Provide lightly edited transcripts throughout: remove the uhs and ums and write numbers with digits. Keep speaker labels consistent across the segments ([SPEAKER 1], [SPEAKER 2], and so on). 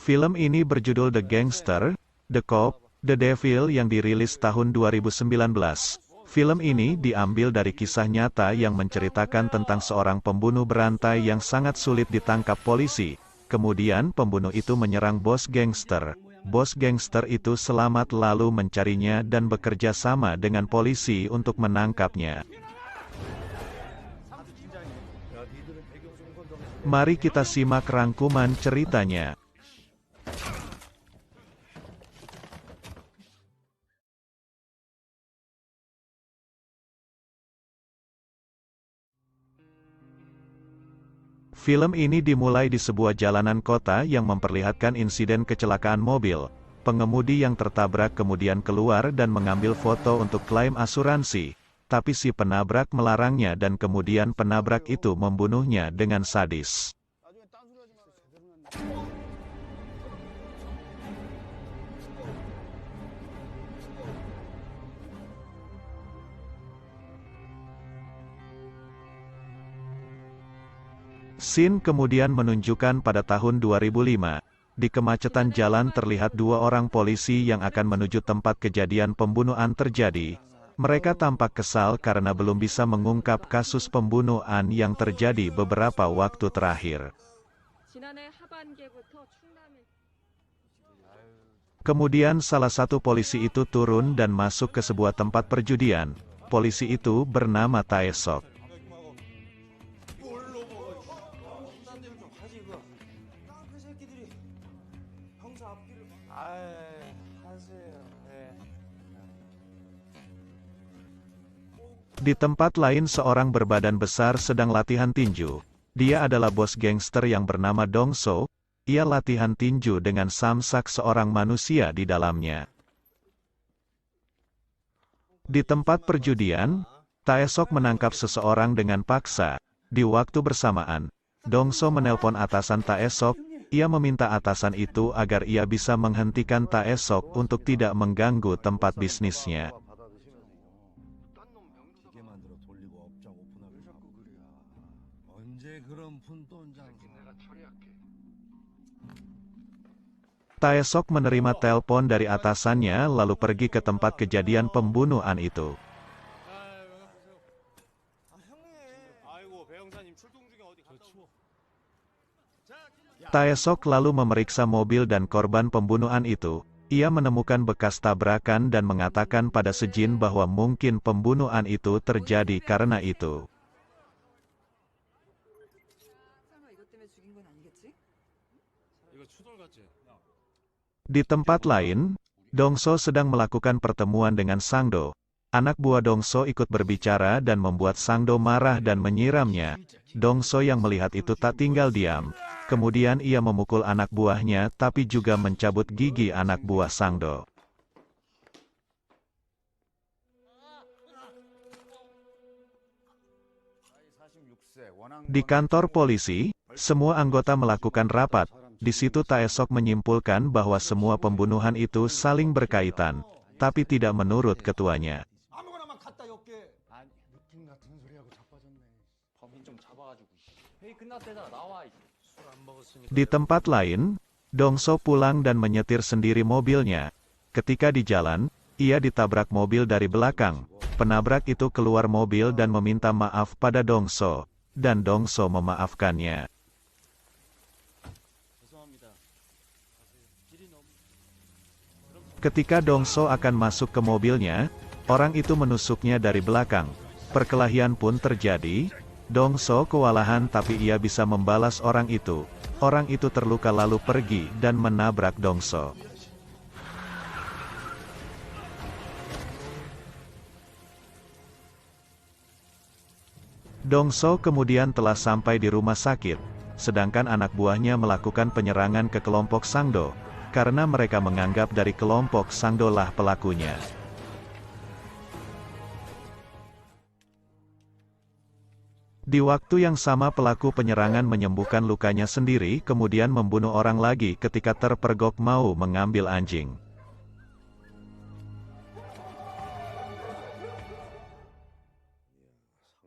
[SPEAKER 1] Film ini berjudul The Gangster, The Cop, The Devil yang dirilis tahun 2019. Film ini diambil dari kisah nyata yang menceritakan tentang seorang pembunuh berantai yang sangat sulit ditangkap polisi. Kemudian pembunuh itu menyerang bos gangster. Bos gangster itu selamat lalu mencarinya dan bekerja sama dengan polisi untuk menangkapnya. Mari kita simak rangkuman ceritanya. Film ini dimulai di sebuah jalanan kota yang memperlihatkan insiden kecelakaan mobil. Pengemudi yang tertabrak kemudian keluar dan mengambil foto untuk klaim asuransi. Tapi si penabrak melarangnya dan kemudian penabrak itu membunuhnya dengan sadis. Scene kemudian menunjukkan pada tahun 2005, di kemacetan jalan terlihat dua orang polisi yang akan menuju tempat kejadian pembunuhan terjadi. Mereka tampak kesal karena belum bisa mengungkap kasus pembunuhan yang terjadi beberapa waktu terakhir. Kemudian salah satu polisi itu turun dan masuk ke sebuah tempat perjudian. Polisi itu bernama Taesok. Di tempat lain seorang berbadan besar sedang latihan tinju. Dia adalah bos gangster yang bernama Dong-so. Ia latihan tinju dengan samsak seorang manusia di dalamnya. Di tempat perjudian, Taesok menangkap seseorang dengan paksa. Di waktu bersamaan, Dong-so menelpon atasan Taesok. Ia meminta atasan itu agar ia bisa menghentikan Taesok untuk tidak mengganggu tempat bisnisnya. Taesok menerima telepon dari atasannya lalu pergi ke tempat kejadian pembunuhan itu. Taesok lalu memeriksa mobil dan korban pembunuhan itu. Ia menemukan bekas tabrakan dan mengatakan pada Sejin bahwa mungkin pembunuhan itu terjadi karena itu. Di tempat lain, Dong-so sedang melakukan pertemuan dengan Sang-do. Anak buah Dong-so ikut berbicara dan membuat Sang-do marah dan menyiramnya. Dong-so yang melihat itu tak tinggal diam. Kemudian ia memukul anak buahnya tapi juga mencabut gigi anak buah Sang-do. Di kantor polisi, semua anggota melakukan rapat. Di situ Taesok menyimpulkan bahwa semua pembunuhan itu saling berkaitan, tapi tidak menurut ketuanya. Di tempat lain, Dong-so pulang dan menyetir sendiri mobilnya. Ketika di jalan, ia ditabrak mobil dari belakang. Penabrak itu keluar mobil dan meminta maaf pada Dong-so, dan Dong-so memaafkannya. Ketika Dong-so akan masuk ke mobilnya, orang itu menusuknya dari belakang. Perkelahian pun terjadi. Dong-so kewalahan tapi ia bisa membalas orang itu. Orang itu terluka lalu pergi dan menabrak Dong-so. Dong-so kemudian telah sampai di rumah sakit, sedangkan anak buahnya melakukan penyerangan ke kelompok Sang-do. Karena mereka menganggap dari kelompok Sang-do lah pelakunya. Di waktu yang sama pelaku penyerangan menyembuhkan lukanya sendiri kemudian membunuh orang lagi ketika terpergok mau mengambil anjing.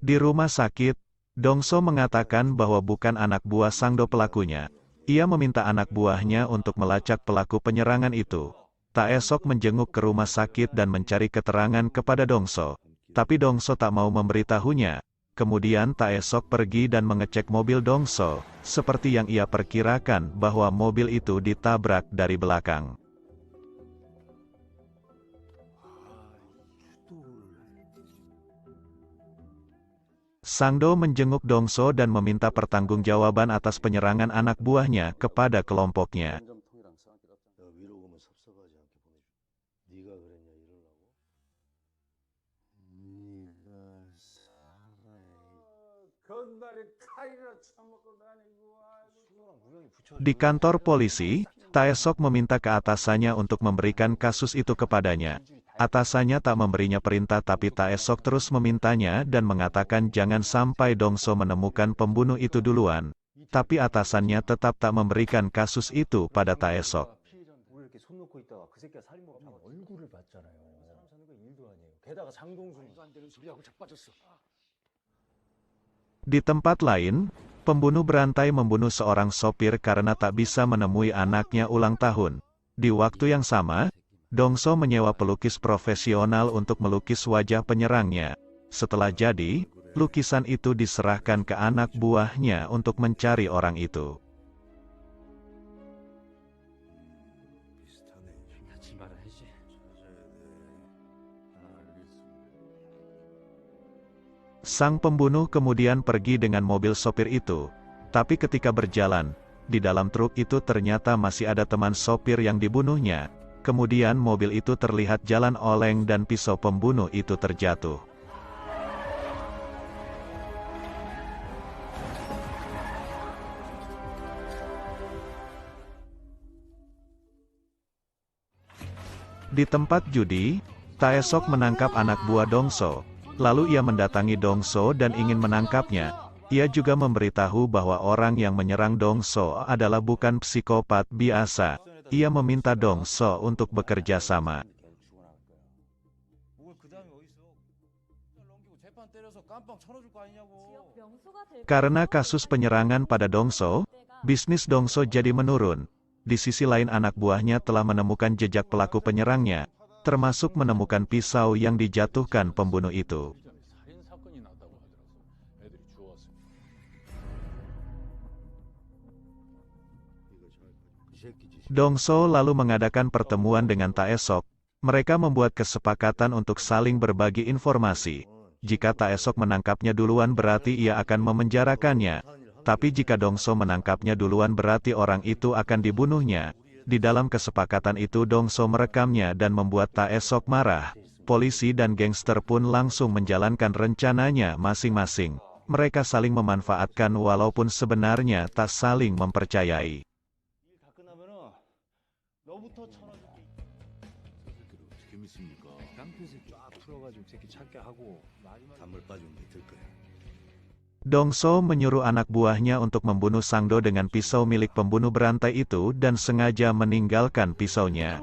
[SPEAKER 1] Di rumah sakit, Dong-so mengatakan bahwa bukan anak buah Sang-do pelakunya. Ia meminta anak buahnya untuk melacak pelaku penyerangan itu. Taesok menjenguk ke rumah sakit dan mencari keterangan kepada Dongso. Tapi Dongso tak mau memberitahunya. Kemudian Taesok pergi dan mengecek mobil Dongso, seperti yang ia perkirakan bahwa mobil itu ditabrak dari belakang. Sangdo menjenguk Dongso dan meminta pertanggungjawaban atas penyerangan anak buahnya kepada kelompoknya. Di kantor polisi, Taesok meminta ke atasannya untuk memberikan kasus itu kepadanya. Atasannya tak memberinya perintah tapi Taesok terus memintanya dan mengatakan jangan sampai Dongso menemukan pembunuh itu duluan. Tapi atasannya tetap tak memberikan kasus itu pada Taesok. Di tempat lain, pembunuh berantai membunuh seorang sopir karena tak bisa menemui anaknya ulang tahun. Di waktu yang sama, Dongso menyewa pelukis profesional untuk melukis wajah penyerangnya. Setelah jadi, lukisan itu diserahkan ke anak buahnya untuk mencari orang itu. Sang pembunuh kemudian pergi dengan mobil sopir itu. Tapi ketika berjalan, di dalam truk itu ternyata masih ada teman sopir yang dibunuhnya. Kemudian mobil itu terlihat jalan oleng dan pisau pembunuh itu terjatuh. Di tempat judi, Taesok menangkap anak buah Dongso. Lalu ia mendatangi Dongso dan ingin menangkapnya. Ia juga memberitahu bahwa orang yang menyerang Dongso adalah bukan psikopat biasa. Ia meminta Dongso untuk bekerja sama. Karena kasus penyerangan pada Dongso, bisnis Dongso jadi menurun. Di sisi lain anak buahnya telah menemukan jejak pelaku penyerangnya, termasuk menemukan pisau yang dijatuhkan pembunuh itu. Dongso lalu mengadakan pertemuan dengan Taesok. Mereka membuat kesepakatan untuk saling berbagi informasi. Jika Taesok menangkapnya duluan berarti ia akan memenjarakannya. Tapi jika Dongso menangkapnya duluan berarti orang itu akan dibunuhnya. Di dalam kesepakatan itu Dongso merekamnya dan membuat Taesok marah. Polisi dan gangster pun langsung menjalankan rencananya masing-masing. Mereka saling memanfaatkan walaupun sebenarnya tak saling mempercayai. Dongso menyuruh anak buahnya untuk membunuh Sangdo dengan pisau milik pembunuh berantai itu dan sengaja meninggalkan pisaunya.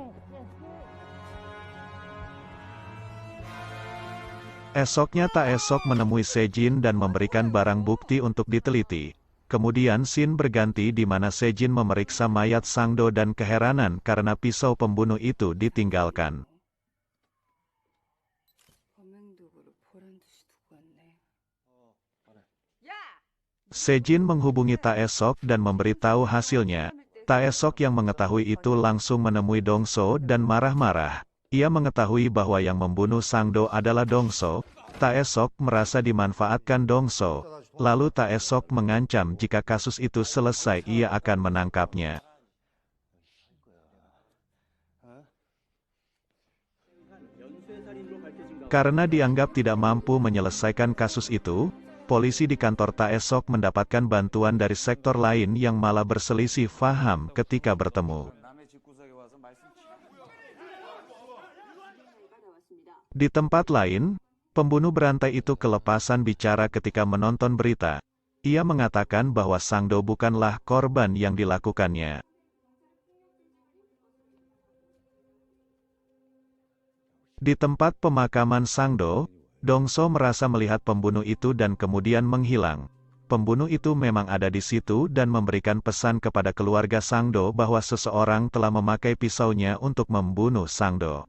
[SPEAKER 1] Esoknya Taesok menemui Sejin dan memberikan barang bukti untuk diteliti. Kemudian scene berganti di mana Sejin memeriksa mayat Sangdo dan keheranan karena pisau pembunuh itu ditinggalkan. Sejin menghubungi Taesok dan memberitahu hasilnya. Taesok yang mengetahui itu langsung menemui Dongso dan marah-marah. Ia mengetahui bahwa yang membunuh Sangdo adalah Dongso. Taesok merasa dimanfaatkan Dongso. Lalu Taesok mengancam jika kasus itu selesai ia akan menangkapnya. Karena dianggap tidak mampu menyelesaikan kasus itu, polisi di kantor Taesok mendapatkan bantuan dari sektor lain yang malah berselisih faham ketika bertemu. Di tempat lain, pembunuh berantai itu kelepasan bicara ketika menonton berita. Ia mengatakan bahwa Sangdo bukanlah korban yang dilakukannya. Di tempat pemakaman Sangdo, Dongso merasa melihat pembunuh itu dan kemudian menghilang. pembunuh itu memang ada di situ dan memberikan pesan kepada keluarga Sangdo bahwa seseorang telah memakai pisaunya untuk membunuh Sangdo.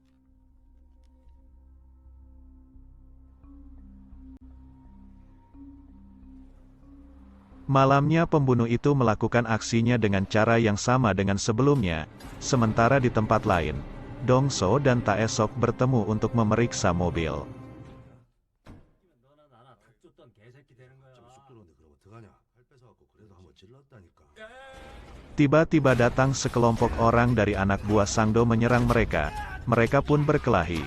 [SPEAKER 1] Malamnya pembunuh itu melakukan aksinya dengan cara yang sama dengan sebelumnya, sementara di tempat lain, Dongso dan Taesok bertemu untuk memeriksa mobil. Tiba-tiba datang sekelompok orang dari anak buah Sangdo menyerang mereka. Mereka pun berkelahi.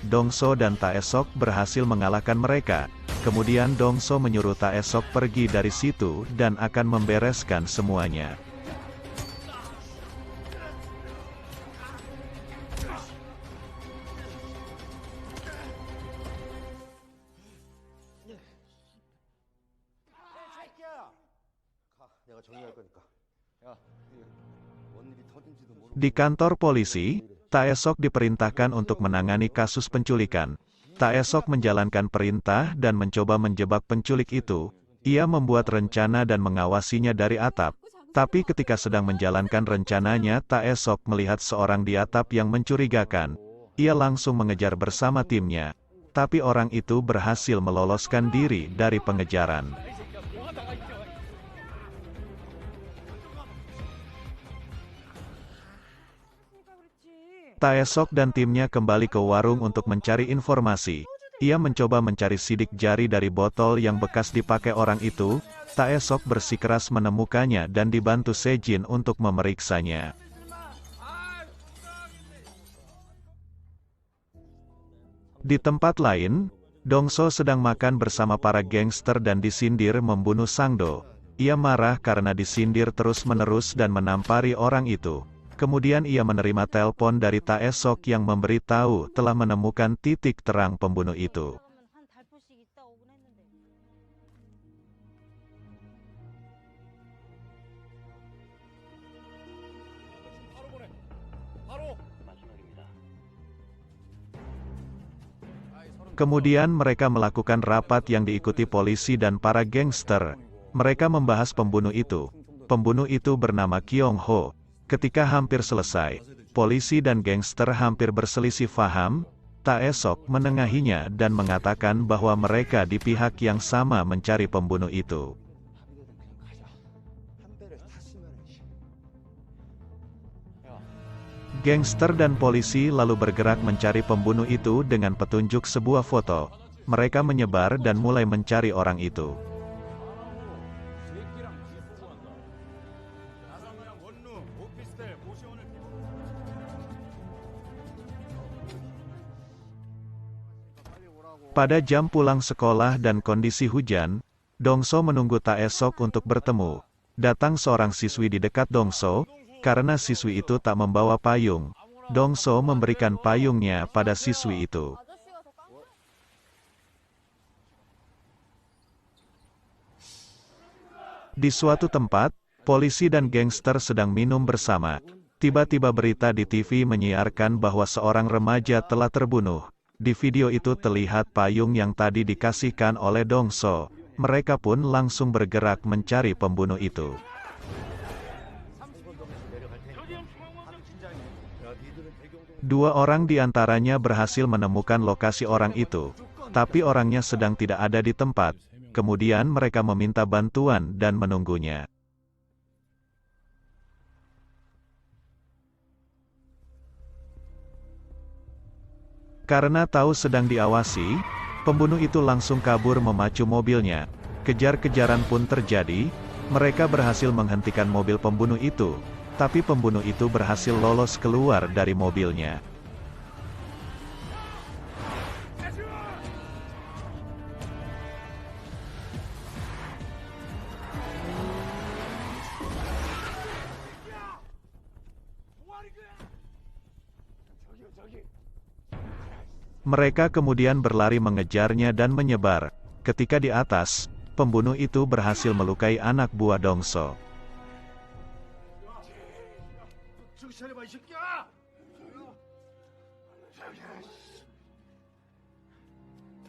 [SPEAKER 1] Dongso dan Taesok berhasil mengalahkan mereka. Kemudian Dongso menyuruh Taesok pergi dari situ dan akan membereskan semuanya. Di kantor polisi, Taesok diperintahkan untuk menangani kasus penculikan. Taesok menjalankan perintah dan mencoba menjebak penculik itu. Ia membuat rencana dan mengawasinya dari atap. Tapi ketika sedang menjalankan rencananya, Taesok melihat seorang di atap yang mencurigakan. Ia langsung mengejar bersama timnya. Tapi orang itu berhasil meloloskan diri dari pengejaran. Taesok dan timnya kembali ke warung untuk mencari informasi. Ia mencoba mencari sidik jari dari botol yang bekas dipakai orang itu. Taesok bersikeras menemukannya dan dibantu Sejin untuk memeriksanya. Di tempat lain, Dongso sedang makan bersama para gangster dan disindir membunuh Sangdo. Ia marah karena disindir terus-menerus dan menampari orang itu. Kemudian ia menerima telepon dari Taesok yang memberitahu telah menemukan titik terang pembunuh itu. Kemudian mereka melakukan rapat yang diikuti polisi dan para gangster. Mereka membahas pembunuh itu. Pembunuh itu bernama Kyung Ho. Ketika hampir selesai, polisi dan gangster hampir berselisih paham. Taesok menengahinya dan mengatakan bahwa mereka di pihak yang sama mencari pembunuh itu. Gangster dan polisi lalu bergerak mencari pembunuh itu dengan petunjuk sebuah foto. Mereka menyebar dan mulai mencari orang itu. Pada jam pulang sekolah dan kondisi hujan, Dongso menunggu Taesok untuk bertemu. Datang seorang siswi di dekat Dongso, karena siswi itu tak membawa payung. Dongso memberikan payungnya pada siswi itu. Di suatu tempat, polisi dan gangster sedang minum bersama. Tiba-tiba berita di TV menyiarkan bahwa seorang remaja telah terbunuh. Di video itu terlihat payung yang tadi dikasihkan oleh Dongso. Mereka pun langsung bergerak mencari pembunuh itu. Dua orang di antaranya berhasil menemukan lokasi orang itu, tapi orangnya sedang tidak ada di tempat. Kemudian mereka meminta bantuan dan menunggunya. Karena tahu sedang diawasi, pembunuh itu langsung kabur memacu mobilnya. Kejar-kejaran pun terjadi. Mereka berhasil menghentikan mobil pembunuh itu, tapi pembunuh itu berhasil lolos keluar dari mobilnya. Mereka kemudian berlari mengejarnya dan menyebar. Ketika di atas, pembunuh itu berhasil melukai anak buah Dongso.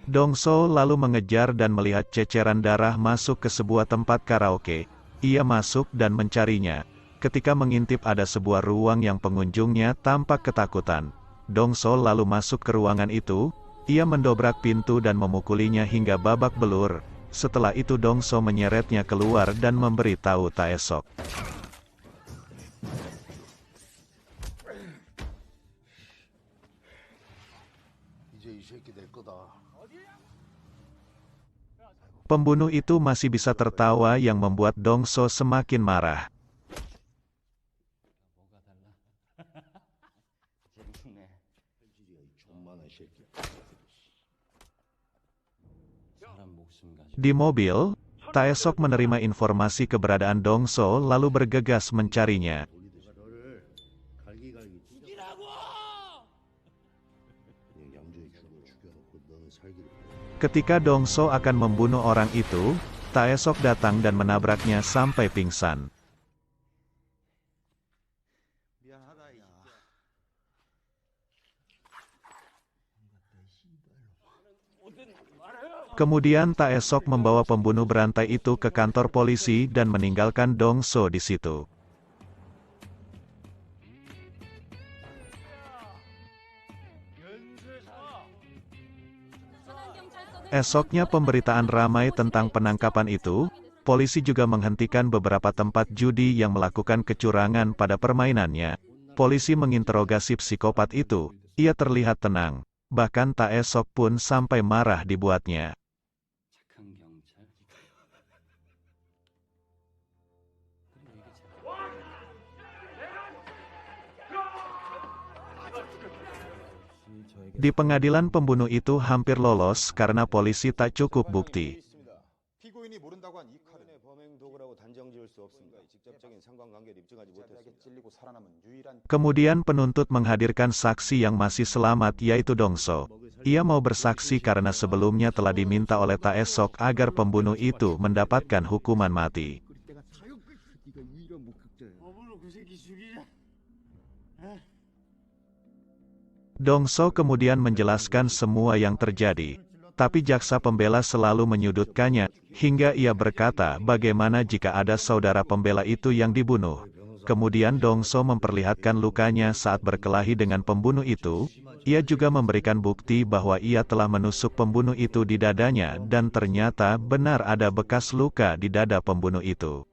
[SPEAKER 1] Dongso lalu mengejar dan melihat ceceran darah masuk ke sebuah tempat karaoke. Ia masuk dan mencarinya. Ketika mengintip ada sebuah ruang yang pengunjungnya tampak ketakutan. Dongso lalu masuk ke ruangan itu. Ia mendobrak pintu dan memukulinya hingga babak belur. Setelah itu Dongso menyeretnya keluar dan memberitahu Taesok. Pembunuh itu masih bisa tertawa yang membuat Dongso semakin marah. Di mobil, Taesok menerima informasi keberadaan Dongso lalu bergegas mencarinya. Ketika Dongso akan membunuh orang itu, Taesok datang dan menabraknya sampai pingsan. Kemudian Taesok membawa pembunuh berantai itu ke kantor polisi dan meninggalkan Dongso di situ. Esoknya pemberitaan ramai tentang penangkapan itu. Polisi juga menghentikan beberapa tempat judi yang melakukan kecurangan pada permainannya. Polisi menginterogasi psikopat itu. Ia terlihat tenang. Bahkan Taesok pun sampai marah dibuatnya. Di pengadilan pembunuh itu hampir lolos karena polisi tak cukup bukti. Kemudian penuntut menghadirkan saksi yang masih selamat yaitu Dongso. Ia mau bersaksi karena sebelumnya telah diminta oleh Taesok agar pembunuh itu mendapatkan hukuman mati. Dongso kemudian menjelaskan semua yang terjadi, tapi jaksa pembela selalu menyudutkannya, hingga ia berkata bagaimana jika ada saudara pembela itu yang dibunuh. Kemudian Dongso memperlihatkan lukanya saat berkelahi dengan pembunuh itu. Ia juga memberikan bukti bahwa ia telah menusuk pembunuh itu di dadanya dan ternyata benar ada bekas luka di dada pembunuh itu.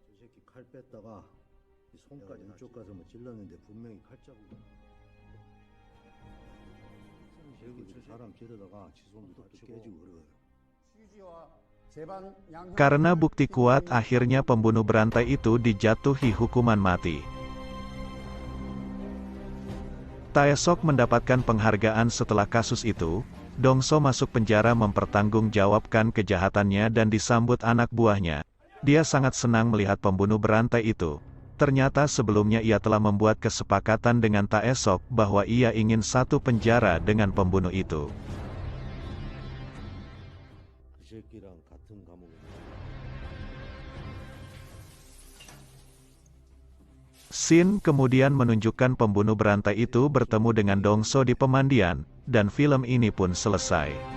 [SPEAKER 1] Karena bukti kuat, akhirnya pembunuh berantai itu dijatuhi hukuman mati. Taesok mendapatkan penghargaan setelah kasus itu. Dongso masuk penjara mempertanggungjawabkan kejahatannya dan disambut anak buahnya. Dia sangat senang melihat pembunuh berantai itu. Ternyata sebelumnya ia telah membuat kesepakatan dengan Taesok bahwa ia ingin satu penjara dengan pembunuh itu. Shin kemudian menunjukkan pembunuh berantai itu bertemu dengan Dongso di pemandian, dan film ini pun selesai.